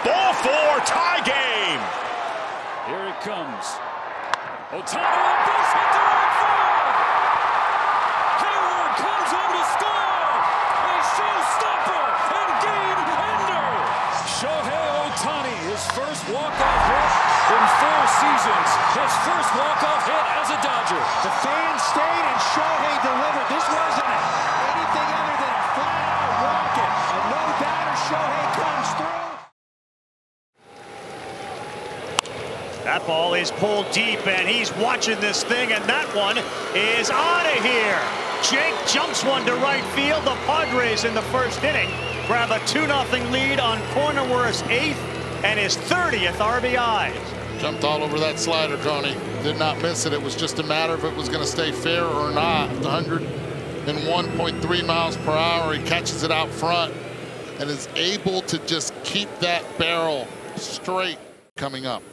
Ball 4, tie game. Here it comes. Ohtani on base hit to right field. Hayward comes home to score. A showstopper and game ender. Shohei Ohtani, his first walk-off hit in 4 seasons. His first walk-off hit as a Dodger. The fans stayed and Shohei delivered. This wasn't anything other than a flat-out rocket. A no-doubter. Shohei comes through. That ball is pulled deep, and he's watching this thing, and that one is out of here. Jake jumps one to right field. The Padres in the first inning grab a 2-0 lead on Cornworth's 8th and his 30th RBI. Jumped all over that slider, Coney. Did not miss it. It was just a matter of it was going to stay fair or not. 101.3 miles per hour. He catches it out front and is able to just keep that barrel straight coming up.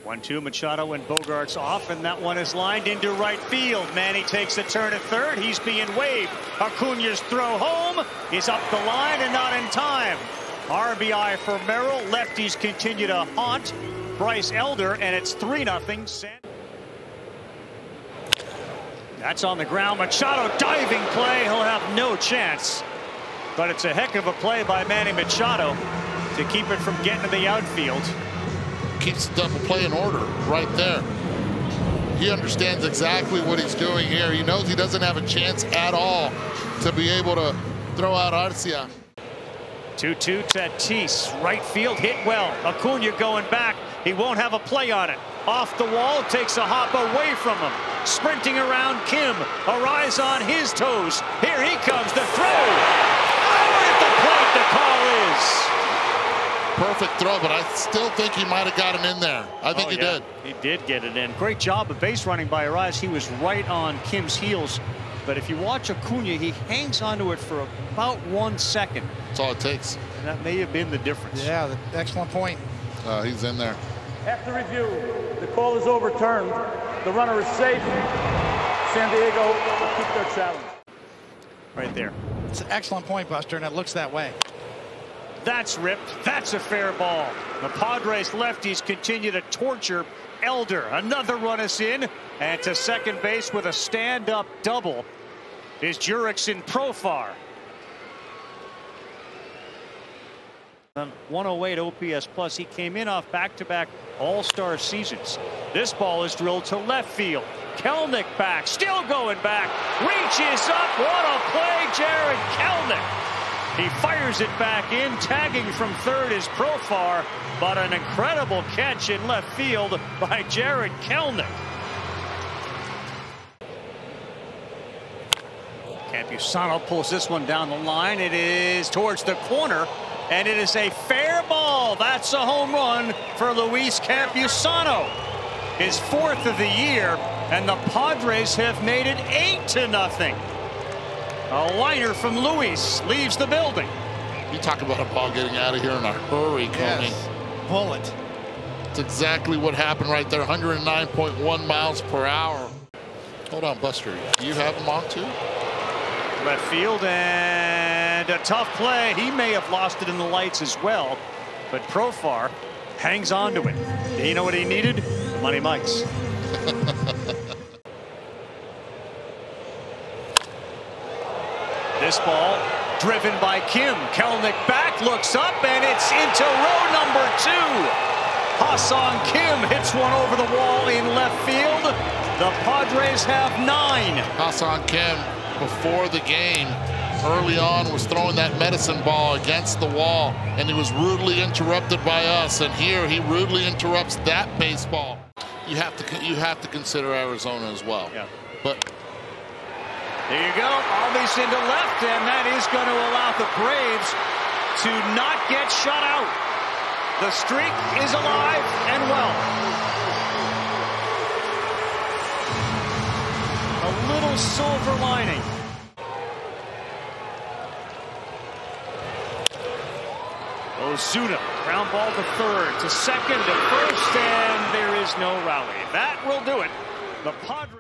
1-2, Machado and Bogarts off, and that one is lined into right field. Manny takes a turn at third. He's being waved. Acuna's throw home is up the line and not in time. RBI for Merrill. Lefties continue to haunt Bryce Elder, and it's 3-0. That's on the ground. Machado diving play. He'll have no chance. But it's a heck of a play by Manny Machado to keep it from getting to the outfield. Keeps the double play in order right there. He understands exactly what he's doing here. He knows he doesn't have a chance at all to be able to throw out Arcia. 2-2, Tatis. Right field hit well. Acuna going back. He won't have a play on it. Off the wall, takes a hop away from him. Sprinting around Kim. Arise on his toes. Here he comes. The throw. Over at the plate, the call is. Perfect throw, but I still think he might have got him in there. I think he did. He did get it in. Great job of base running by Arise. He was right on Kim's heels. But if you watch Acuna, he hangs onto it for about 1 second. That's all it takes. And that may have been the difference. Yeah, excellent point. He's in there. After review, the call is overturned. The runner is safe. San Diego will keep their challenge. Right there. It's an excellent point, Buster, and it looks that way. That's ripped. That's a fair ball. The Padres lefties continue to torture Elder. Another run is in. And to second base with a stand-up double is Jurickson Profar. 108 OPS plus. He came in off back-to-back All-Star seasons. This ball is drilled to left field. Kelenic back, still going back, reaches up. What a play, Jared Kelenic. He fires it back in. Tagging from third is Profar, but an incredible catch in left field by Jared Kelenic. Campusano pulls this one down the line. It is towards the corner, and it is a fair ball. That's a home run for Luis Campusano. His 4th of the year, and the Padres have made it 8-0. A liner from Luis leaves the building. You talk about a ball getting out of here in a hurry, Coney. Yes. Bullet. It's exactly what happened right there. 109.1 miles per hour. Hold on, Buster. Do you have him on too? Left field, and a tough play. He may have lost it in the lights as well, but Profar hangs on to it. Do you know what he needed? Money Mikes. This ball driven by Kim. Kelenic back, looks up, and it's into row number 2. Ha-Seong Kim hits one over the wall in left field. The Padres have 9. Ha-Seong Kim, before the game, early on, was throwing that medicine ball against the wall, and he was rudely interrupted by us. And here, he rudely interrupts that baseball. You have to consider Arizona as well. Yeah. But there you go. Always into left, and that is going to allow the Braves to not get shut out. The streak is alive and well. A little silver lining. Ozuna, ground ball to third, to second, to first, and there is no rally. That will do it. The Padres.